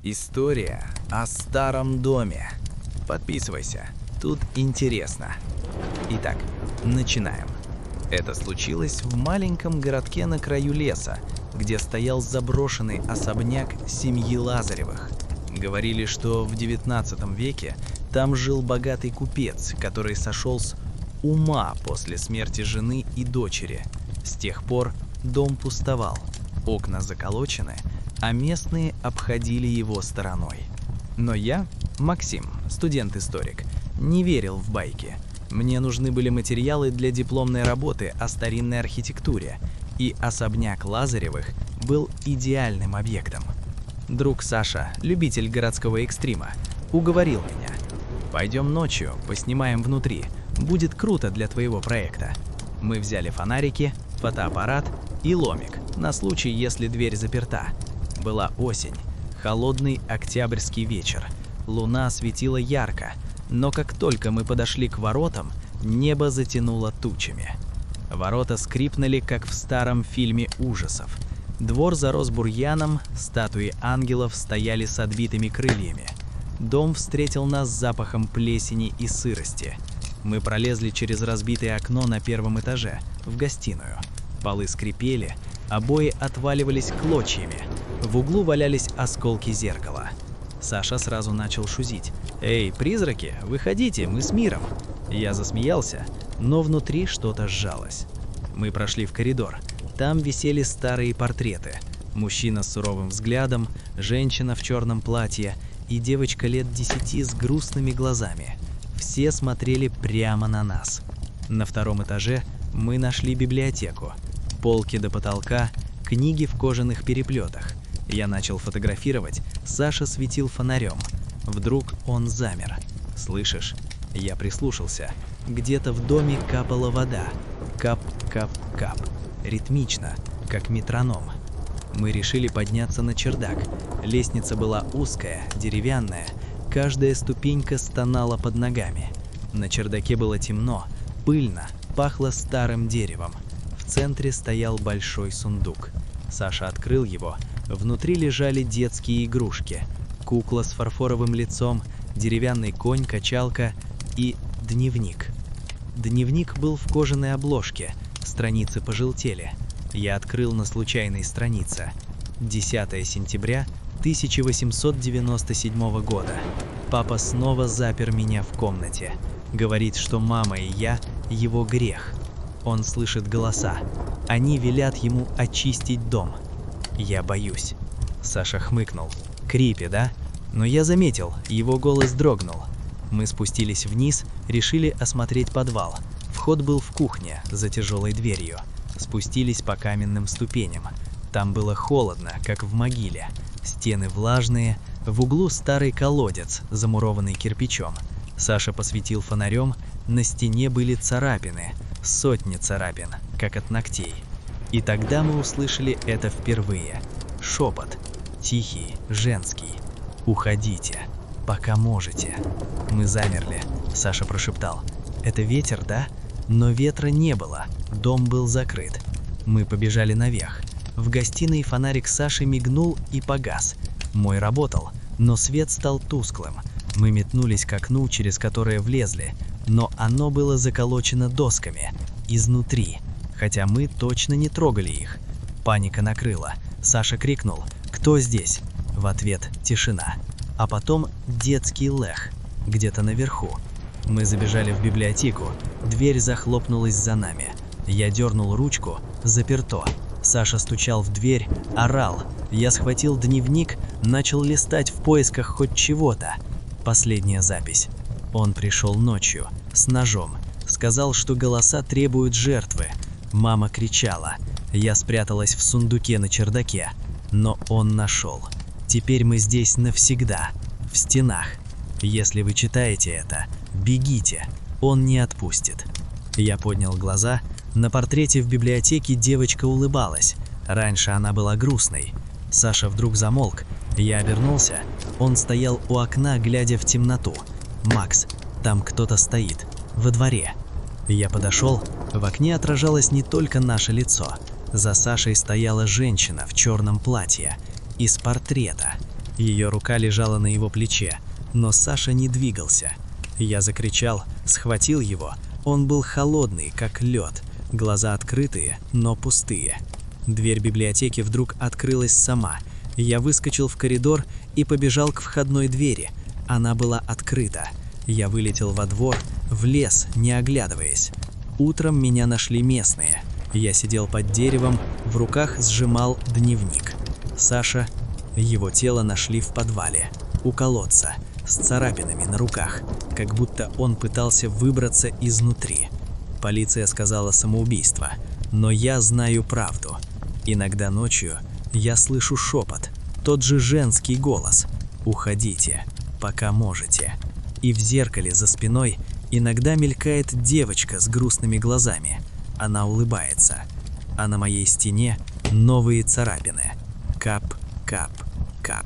История о старом доме. Подписывайся, тут интересно. Итак, начинаем. Это случилось в маленьком городке на краю леса, где стоял заброшенный особняк семьи Лазаревых. Говорили, что в 19 веке там жил богатый купец, который сошел с ума после смерти жены и дочери. С тех пор дом пустовал, окна заколочены, а местные обходили его стороной. Но я, Максим, студент-историк, не верил в байки. Мне нужны были материалы для дипломной работы о старинной архитектуре, и особняк Лазаревых был идеальным объектом. Друг Саша, любитель городского экстрима, уговорил меня. «Пойдем ночью, поснимаем внутри, будет круто для твоего проекта». Мы взяли фонарики, фотоаппарат и ломик, на случай, если дверь заперта. Была осень, холодный октябрьский вечер. Луна светила ярко, но как только мы подошли к воротам, небо затянуло тучами. Ворота скрипнули, как в старом фильме ужасов. Двор зарос бурьяном, статуи ангелов стояли с отбитыми крыльями. Дом встретил нас запахом плесени и сырости. Мы пролезли через разбитое окно на первом этаже, в гостиную. Полы скрипели, обои отваливались клочьями. В углу валялись осколки зеркала. Саша сразу начал шузить. «Эй, призраки, выходите, мы с миром!» Я засмеялся, но внутри что-то сжалось. Мы прошли в коридор. Там висели старые портреты. Мужчина с суровым взглядом, женщина в черном платье и девочка лет 10 с грустными глазами. Все смотрели прямо на нас. На втором этаже мы нашли библиотеку. Полки до потолка, книги в кожаных переплетах. Я начал фотографировать, Саша светил фонарем. Вдруг он замер. «Слышишь?» Я прислушался. Где-то в доме капала вода. Кап-кап-кап. Ритмично, как метроном. Мы решили подняться на чердак. Лестница была узкая, деревянная. Каждая ступенька стонала под ногами. На чердаке было темно, пыльно, пахло старым деревом. В центре стоял большой сундук. Саша открыл его. Внутри лежали детские игрушки. Кукла с фарфоровым лицом, деревянный конь, качалка и дневник. Дневник был в кожаной обложке, страницы пожелтели. Я открыл на случайной странице. 10 сентября 1897 года. Папа снова запер меня в комнате. Говорит, что мама и я – его грех. Он слышит голоса. Они велят ему очистить дом. Я боюсь. Саша хмыкнул. Крипи, да? Но я заметил, его голос дрогнул. Мы спустились вниз, решили осмотреть подвал. Вход был в кухне, за тяжелой дверью. Спустились по каменным ступеням. Там было холодно, как в могиле. Стены влажные, в углу старый колодец, замурованный кирпичом. Саша посветил фонарем, на стене были царапины, сотни царапин, как от ногтей. И тогда мы услышали это впервые. Шепот, тихий, женский. «Уходите, пока можете». Мы замерли. Саша прошептал. «Это ветер, да?» Но ветра не было, дом был закрыт. Мы побежали наверх. В гостиной фонарик Саши мигнул и погас. Мой работал, но свет стал тусклым. Мы метнулись к окну, через которое влезли, но оно было заколочено досками, изнутри, хотя мы точно не трогали их. Паника накрыла. Саша крикнул: «Кто здесь?» В ответ тишина. А потом детский лэх, где-то наверху. Мы забежали в библиотеку, дверь захлопнулась за нами. Я дернул ручку, заперто. Саша стучал в дверь, орал. Я схватил дневник, начал листать в поисках хоть чего-то. Последняя запись. Он пришел ночью, с ножом. Сказал, что голоса требуют жертвы. Мама кричала. Я спряталась в сундуке на чердаке. Но он нашел. Теперь мы здесь навсегда, в стенах. Если вы читаете это, бегите, он не отпустит». Я поднял глаза. На портрете в библиотеке девочка улыбалась. Раньше она была грустной. Саша вдруг замолк. Я обернулся. Он стоял у окна, глядя в темноту. «Макс, там кто-то стоит. Во дворе». Я подошел. В окне отражалось не только наше лицо. За Сашей стояла женщина в черном платье. Из портрета. Ее рука лежала на его плече, но Саша не двигался. Я закричал, схватил его. Он был холодный, как лед, глаза открытые, но пустые. Дверь библиотеки вдруг открылась сама. Я выскочил в коридор и побежал к входной двери. Она была открыта. Я вылетел во двор, в лес, не оглядываясь. Утром меня нашли местные. Я сидел под деревом, в руках сжимал дневник. Саша, его тело нашли в подвале, у колодца, с царапинами на руках, как будто он пытался выбраться изнутри. Полиция сказала самоубийство, но я знаю правду. Иногда ночью я слышу шепот, тот же женский голос: «Уходите, пока можете». И в зеркале за спиной иногда мелькает девочка с грустными глазами. Она улыбается, а на моей стене новые царапины. Кап, кап, кап.